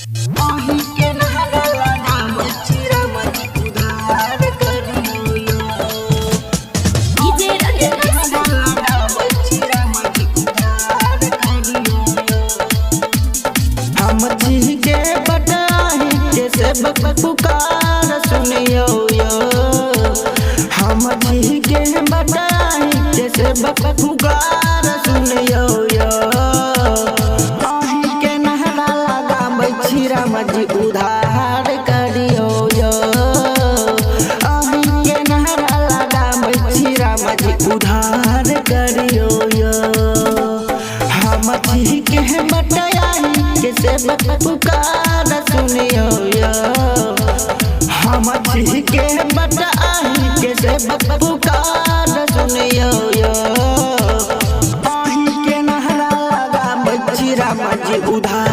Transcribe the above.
आही के नहरा लगाम चिरा मत उधार करियो यो डीजे रंजन लगाम चिरा मत उधार करियो यो हम जी के बताही के सब पुकार सुनियो यो हम जी के बताही के सब पुकार सुनियो यो रामजी उधार करियो यो आही के नहरा लगाम रामजी उधार करियो यो हम जी के बटाई के से पुकार सुनियो यो हम जी के बटाई के से पुकार सुनियो यो आही के नहरा लगाम रामजी उधार